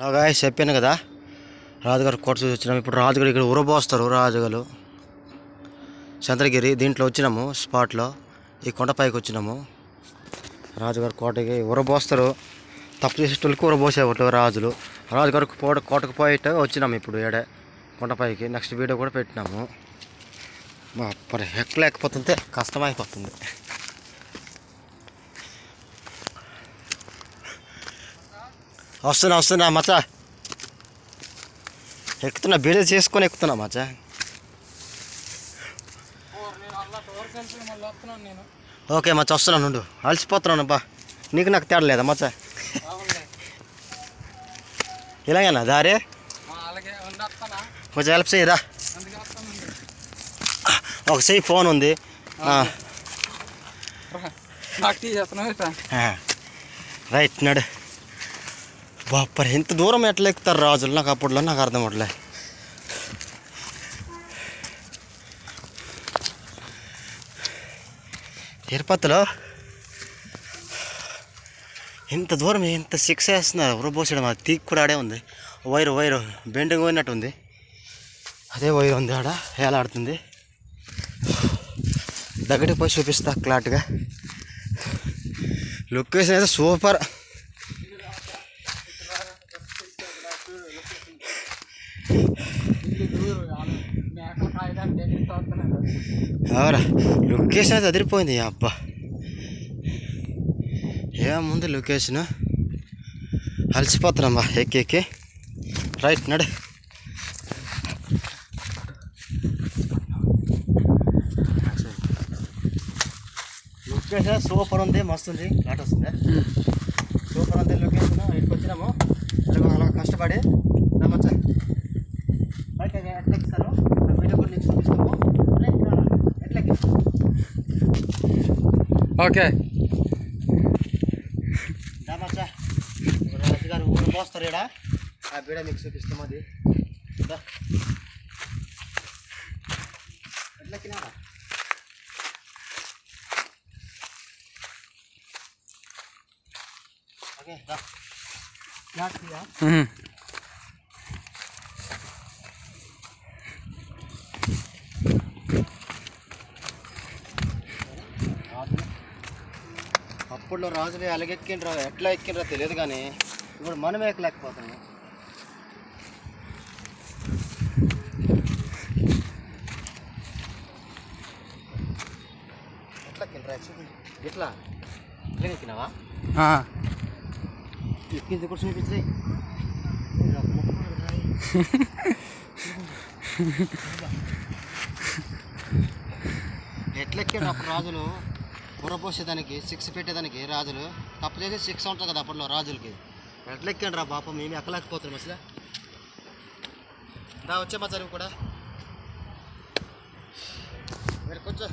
అలాగా చెప్పాను కదా, రాజుగారు కోట చూసి వచ్చినాము. ఇప్పుడు రాజుగారు ఇక్కడ ఉరబోస్తారు. రాజుగారు చంద్రగిరి దీంట్లో వచ్చినాము. స్పాట్లో ఈ కొండపైకి వచ్చినాము. రాజుగారు కోటకి ఉరబోస్తారు. తప్పు చేసేటోళ్ళకి ఉరబోసేవాళ్ళు రాజులు. రాజుగారు కోటకు పోయేట వచ్చినాము. ఇప్పుడు ఏడే కొండపైకి నెక్స్ట్ వీడియో కూడా పెట్టినాము. మరి ఎక్కలేకపోతుంటే కష్టమైపోతుంది. వస్తున్నా మచ్చా, ఎక్కుతున్నా. వీడియో చేసుకొని ఎక్కుతున్నా మచ్చా. ఓకే మచ్చా, వస్తున్నాను నుండు. అలసిపోతున్నాను బా. నీకు నాకు తేడా లేదా మచ్చా? ఇలాగేనా దారి? కొంచెం హెల్ప్ చేయరా? ఒక చెయ్యి ఫోన్ ఉంది. రైట్ నడు. బాపర్ ఎంత దూరం ఎట్లా ఎక్కుతారు రాజులు? నాకు అప్పట్లో నాకు అర్థం అవ్వట్లే. తిరుపతిలో ఇంత దూరం ఎంత శిక్ష వేస్తున్నారు. ఉరబోసడం అది తీక్ కూడా ఆడే ఉంది. వైరు బెండింగ్ పోయినట్టు ఉంది. అదే వైరు ఉంది ఆడ ఏలాడుతుంది. దగ్గరికి పోయి చూపిస్తా క్లాట్గా. లొకేషన్ అయితే సూపర్. అవరా లొకేషన్ అయితే అదిరిపోయింది. అబ్బా ఏముంది లొకేషన్. అలసిపోతున్నామ్మా ఎక్కి. రైట్ నడు. లొకేషన్ సూపర్ ఉంది, మస్తు ఉంది. ఘాట్ వస్తుంది. సూపర్ ఉంది లొకేషన్. ఇక్కడికి వచ్చినాము అలా కష్టపడి. నమ్మచ్చా రైట్. ఎట్లా ఎక్కిస్తాను వీడియో కూడా నీకు చూపిస్తాము. ఎట్లా ఓకే నమ్మచ్చా. రాజుగారు ఊరు పోస్తారు ఇక్కడ. ఆ వీడియో మీకు చూపిస్తాము. అది ఎట్లా ఎక్కినా ఓకే అప్పట్లో రాజులు ఎలాగెక్కిండ్రా ఎట్లా ఎక్కిండ్రా తెలియదు, కానీ ఇప్పుడు మనం ఎక్కలేకపోతున్నాం. ఎట్లా ఎక్కిండ్రా? ఇట్లా ఇట్లా ఎక్కినావా? ఎక్కింది కూడా చూపించి. ఎట్లా ఎక్కిండ్రు అప్పుడు రాజులు? ఉరపోసేదానికి శిక్ష పెట్టేదానికి రాజులు తప్పు చేసి శిక్ష ఉంటుంది కదా అప్పట్లో రాజులకి. ఎట్లా ఎక్కండి రా పాపం, మేము ఎక్కలేకపోతున్నాం అసలు. రా వచ్చే మా చదువు కూడా మీరు కొంచెం